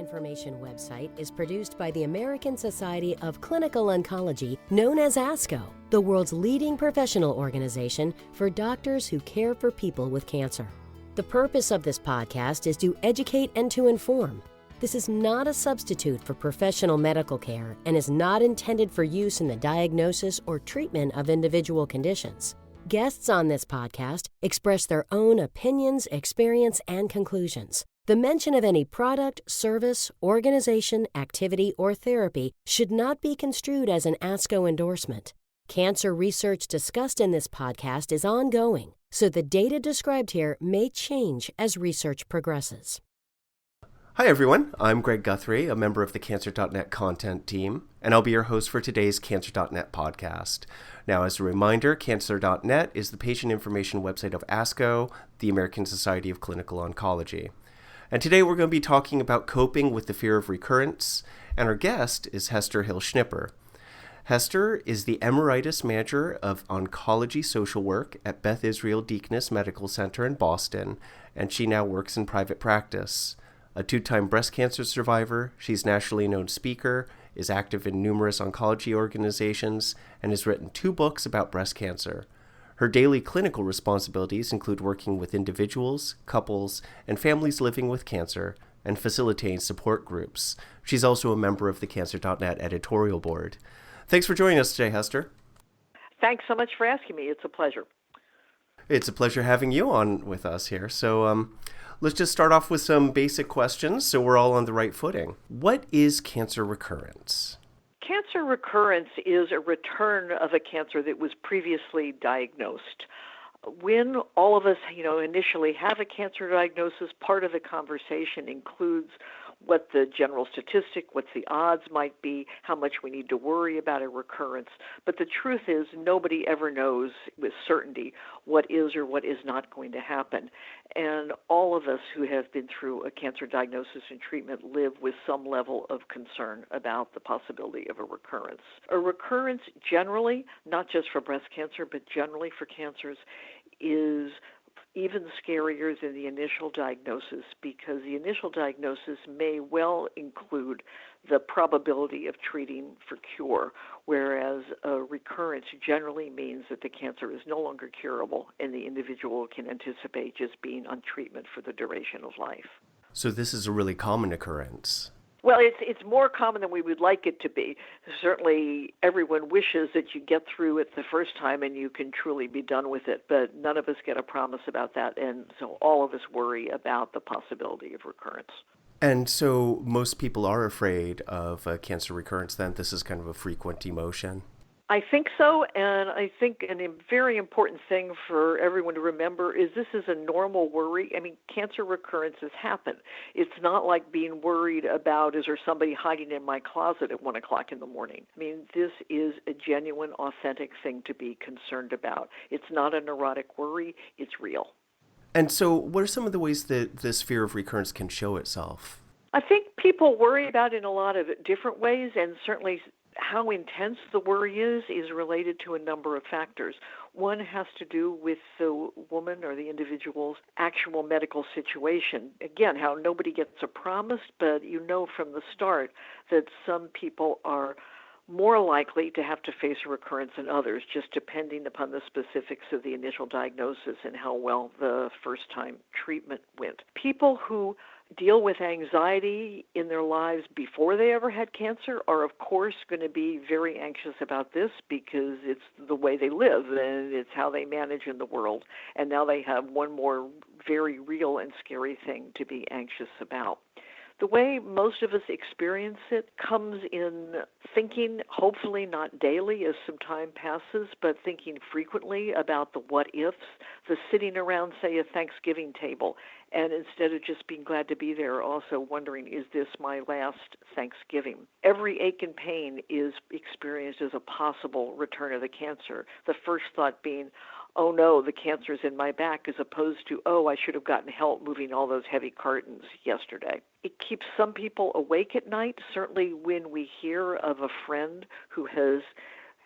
information website is produced by the American Society of Clinical Oncology, known as ASCO, the world's leading professional organization for doctors who care for people with cancer. The purpose of this podcast is to educate and to inform. This is not a substitute for professional medical care and is not intended for use in the diagnosis or treatment of individual conditions. Guests on this podcast express their own opinions, experience, and conclusions. The mention of any product, service, organization, activity, or therapy should not be construed as an ASCO endorsement. Cancer research discussed in this podcast is ongoing, so the data described here may change as research progresses. Hi everyone, I'm Greg Guthrie, a member of the Cancer.net content team, and I'll be your host for today's Cancer.net podcast. Now, as a reminder, Cancer.net is the patient information website of ASCO, the American Society of Clinical Oncology. And today we're going to be talking about coping with the fear of recurrence, and our guest is Hester Hill Schnipper. Hester is the Emeritus Manager of Oncology Social Work at Beth Israel Deaconess Medical Center in Boston, and she now works in private practice. A two-time breast cancer survivor, she's a nationally known speaker, is active in numerous oncology organizations, and has written 2 books about breast cancer. Her daily clinical responsibilities include working with individuals, couples, and families living with cancer, and facilitating support groups. She's also a member of the Cancer.net editorial board. Thanks for joining us today, Hester. Thanks so much for asking me. It's a pleasure. It's a pleasure having you on with us here. So let's just start off with some basic questions so we're all on the right footing. What is cancer recurrence? Cancer recurrence is a return of a cancer that was previously diagnosed. When all of us, initially have a cancer diagnosis, part of the conversation includes what the general statistic, what the odds might be, how much we need to worry about a recurrence. But the truth is nobody ever knows with certainty what is or what is not going to happen. And all of us who have been through a cancer diagnosis and treatment live with some level of concern about the possibility of a recurrence. A recurrence generally, not just for breast cancer, but generally for cancers, is even scarier than the initial diagnosis, because the initial diagnosis may well include the probability of treating for cure, whereas a recurrence generally means that the cancer is no longer curable and the individual can anticipate just being on treatment for the duration of life. So this is a really common occurrence. Well, it's more common than we would like it to be. Certainly, everyone wishes that you get through it the first time and you can truly be done with it, but none of us get a promise about that, and so all of us worry about the possibility of recurrence. And so most people are afraid of cancer recurrence then? This is kind of a frequent emotion? I think so, and I think a very important thing for everyone to remember is this is a normal worry. I mean, cancer recurrences happen. It's not like being worried about, is there somebody hiding in my closet at 1 o'clock in the morning? I mean, this is a genuine, authentic thing to be concerned about. It's not a neurotic worry. It's real. And so what are some of the ways that this fear of recurrence can show itself? I think people worry about it in a lot of different ways, and certainly how intense the worry is related to a number of factors. One has to do with the woman or the individual's actual medical situation. Again, how nobody gets a promise, but you know from the start that some people are more likely to have to face a recurrence than others, just depending upon the specifics of the initial diagnosis and how well the first-time treatment went. People who deal with anxiety in their lives before they ever had cancer are, of course, going to be very anxious about this because it's the way they live and it's how they manage in the world. And now they have one more very real and scary thing to be anxious about. The way most of us experience it comes in thinking, hopefully not daily as some time passes, but thinking frequently about the what-ifs, the sitting around, say, a Thanksgiving table, and instead of just being glad to be there, also wondering, is this my last Thanksgiving? Every ache and pain is experienced as a possible return of the cancer. The first thought being, oh no, the cancer's in my back, as opposed to, oh, I should have gotten help moving all those heavy cartons yesterday. It keeps some people awake at night. Certainly when we hear of a friend who has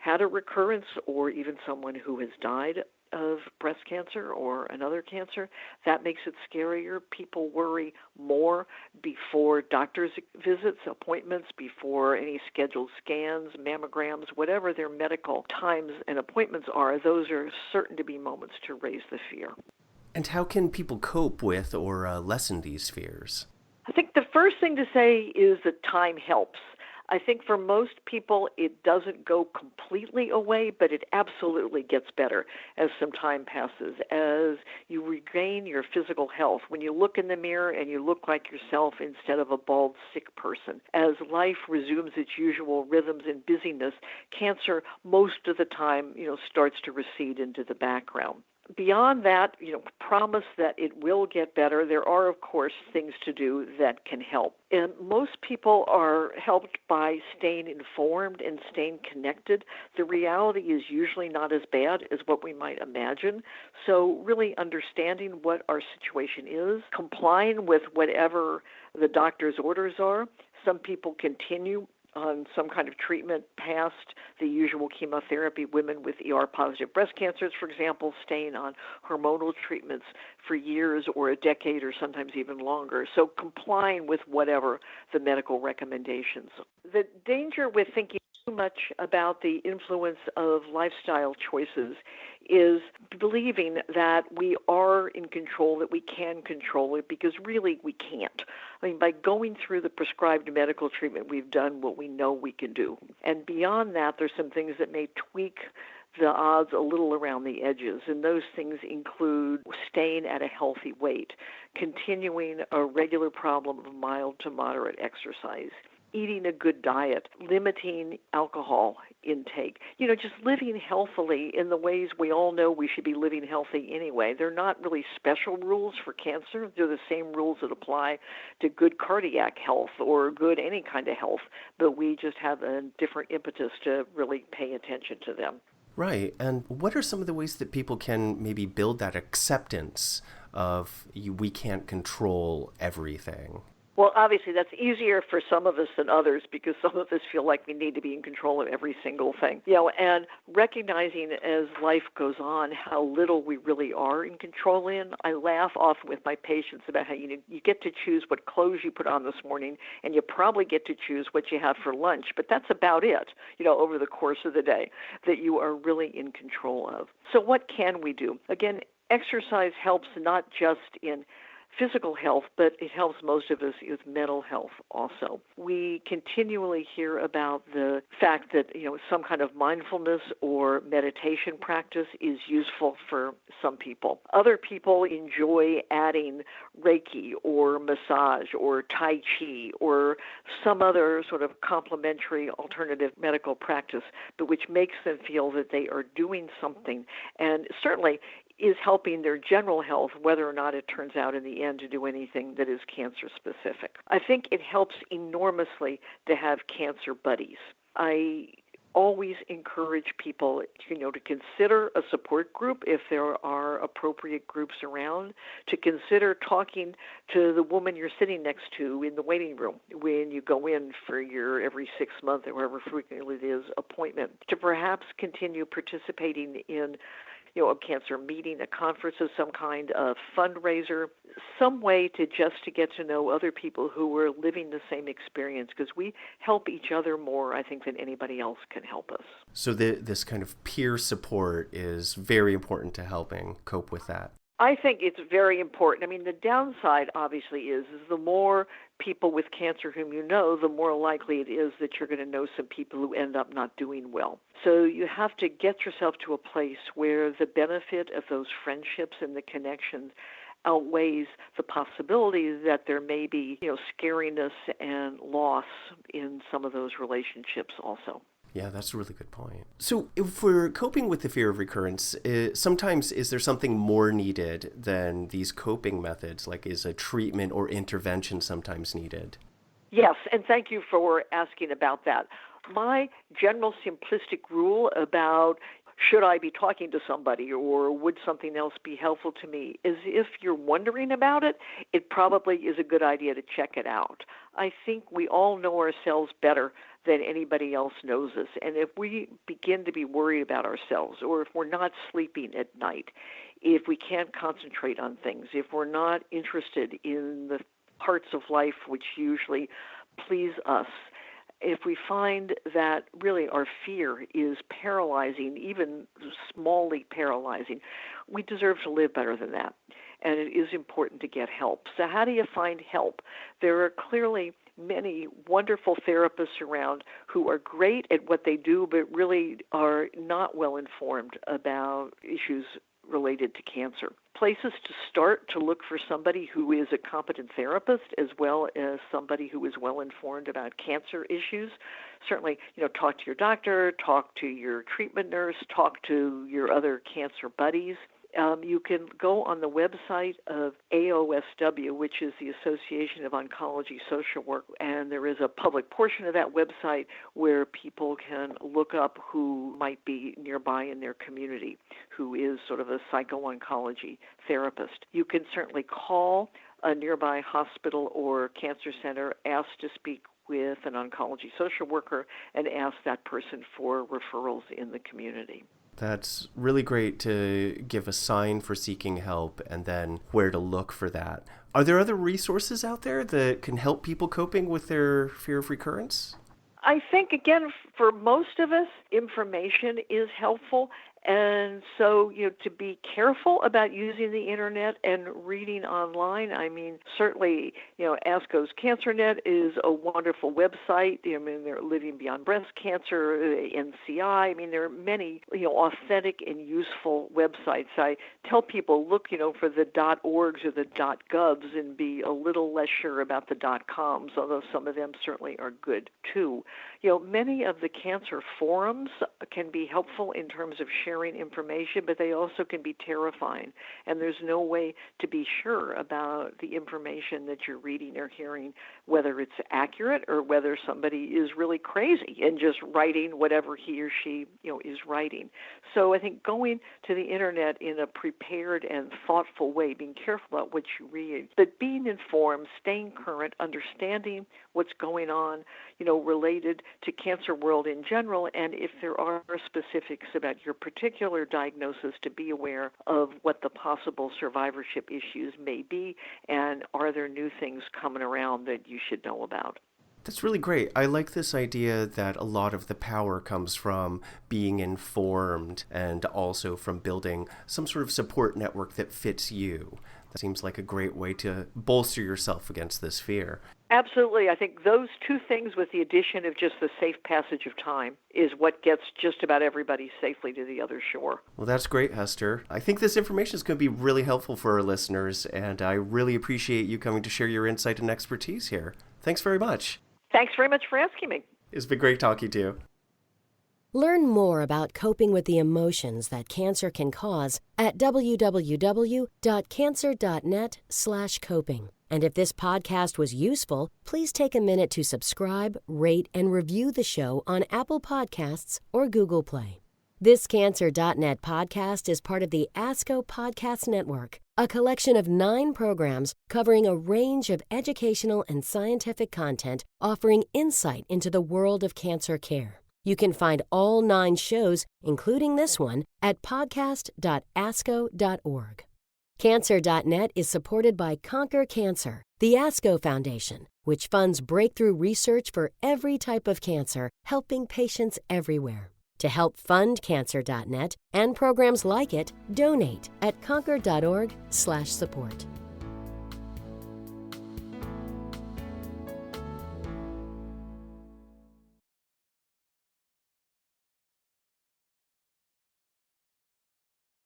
had a recurrence or even someone who has died of breast cancer or another cancer. That makes it scarier. People worry more before doctor's visits, appointments, before any scheduled scans, mammograms, whatever their medical times and appointments are. Those are certain to be moments to raise the fear. And how can people cope with or lessen these fears? I think the first thing to say is that time helps. I think for most people it doesn't go completely away, but it absolutely gets better as some time passes, as you regain your physical health. When you look in the mirror and you look like yourself instead of a bald, sick person. As life resumes its usual rhythms and busyness, cancer most of the time, starts to recede into the background. Beyond that, promise that it will get better. There are, of course, things to do that can help. And most people are helped by staying informed and staying connected. The reality is usually not as bad as what we might imagine. So really understanding what our situation is, complying with whatever the doctor's orders are. Some people continue on some kind of treatment past the usual chemotherapy. Women with ER-positive breast cancers, for example, staying on hormonal treatments for years or a decade or sometimes even longer. So complying with whatever the medical recommendations. The danger with thinking too much about the influence of lifestyle choices is believing that we are in control, that we can control it, because really we can't. I mean, by going through the prescribed medical treatment, we've done what we know we can do. And beyond that, there's some things that may tweak the odds a little around the edges, and those things include staying at a healthy weight, continuing a regular problem of mild to moderate exercise, eating a good diet, limiting alcohol intake, just living healthily in the ways we all know we should be living healthy anyway. They're not really special rules for cancer. They're the same rules that apply to good cardiac health or good any kind of health, but we just have a different impetus to really pay attention to them. Right. And what are some of the ways that people can maybe build that acceptance of we can't control everything? Well, obviously, that's easier for some of us than others because some of us feel like we need to be in control of every single thing. And recognizing as life goes on how little we really are in control in. I laugh often with my patients about how you get to choose what clothes you put on this morning, and you probably get to choose what you have for lunch, but that's about it, over the course of the day that you are really in control of. So what can we do? Again, exercise helps not just in physical health, but it helps most of us with mental health also. We continually hear about the fact that, some kind of mindfulness or meditation practice is useful for some people. Other people enjoy adding Reiki or massage or Tai Chi or some other sort of complementary alternative medical practice, but which makes them feel that they are doing something. And certainly is helping their general health, whether or not it turns out in the end to do anything that is cancer specific. I think it helps enormously to have cancer buddies. I always encourage people, to consider a support group if there are appropriate groups around, to consider talking to the woman you're sitting next to in the waiting room when you go in for your every 6 month or however frequently it is appointment, to perhaps continue participating in a cancer meeting, a conference of some kind, a fundraiser, some way to get to know other people who are living the same experience, because we help each other more, I think, than anybody else can help us. So this kind of peer support is very important to helping cope with that. I think it's very important. I mean, the downside, obviously, is the more people with cancer whom you know, the more likely it is that you're going to know some people who end up not doing well. So you have to get yourself to a place where the benefit of those friendships and the connections outweighs the possibility that there may be, scariness and loss in some of those relationships also. Yeah, that's a really good point. So if we're coping with the fear of recurrence, sometimes is there something more needed than these coping methods? Like is a treatment or intervention sometimes needed? Yes, and thank you for asking about that. My general simplistic rule about should I be talking to somebody, or would something else be helpful to me? As if you're wondering about it, it probably is a good idea to check it out. I think we all know ourselves better than anybody else knows us. And if we begin to be worried about ourselves, or if we're not sleeping at night, if we can't concentrate on things, if we're not interested in the parts of life which usually please us, if we find that really our fear is paralyzing, even smallly paralyzing, we deserve to live better than that. And it is important to get help. So how do you find help? There are clearly many wonderful therapists around who are great at what they do, but really are not well informed about issues related to cancer. Places to start to look for somebody who is a competent therapist as well as somebody who is well informed about cancer issues. Certainly, talk to your doctor, talk to your treatment nurse, talk to your other cancer buddies. You can go on the website of OSW, which is the Association of Oncology Social Work, and there is a public portion of that website where people can look up who might be nearby in their community, who is sort of a psycho-oncology therapist. You can certainly call a nearby hospital or cancer center, ask to speak with an oncology social worker, and ask that person for referrals in the community. That's really great to give a sign for seeking help and then where to look for that. Are there other resources out there that can help people coping with their fear of recurrence? I think, again, for most of us, information is helpful. And so, to be careful about using the internet and reading online. I mean, certainly, ASCO's CancerNet is a wonderful website. They're Living Beyond Breast Cancer, NCI. I mean, there are many, authentic and useful websites. I tell people, look, for the .orgs or the .govs and be a little less sure about the .coms, although some of them certainly are good too. Many of the cancer forums can be helpful in terms of sharing information, but they also can be terrifying. And there's no way to be sure about the information that you're reading or hearing, whether it's accurate or whether somebody is really crazy and just writing whatever he or she, is writing. So I think going to the internet in a prepared and thoughtful way, being careful about what you read, but being informed, staying current, understanding what's going on, related to cancer world in general, and if there are specifics about your particular diagnosis, to be aware of what the possible survivorship issues may be, and are there new things coming around that you should know about. That's really great. I like this idea that a lot of the power comes from being informed and also from building some sort of support network that fits you. That seems like a great way to bolster yourself against this fear. Absolutely. I think those two things, with the addition of just the safe passage of time, is what gets just about everybody safely to the other shore. Well, that's great, Hester. I think this information is going to be really helpful for our listeners, and I really appreciate you coming to share your insight and expertise here. Thanks very much. Thanks very much for asking me. It's been great talking to you. Learn more about coping with the emotions that cancer can cause at www.cancer.net/coping. And if this podcast was useful, please take a minute to subscribe, rate, and review the show on Apple Podcasts or Google Play. This Cancer.net podcast is part of the ASCO Podcast Network, a collection of 9 programs covering a range of educational and scientific content offering insight into the world of cancer care. You can find all 9 shows, including this one, at podcast.asco.org. Cancer.net is supported by Conquer Cancer, the ASCO Foundation, which funds breakthrough research for every type of cancer, helping patients everywhere. To help fund Cancer.net and programs like it, donate at conquer.org/support.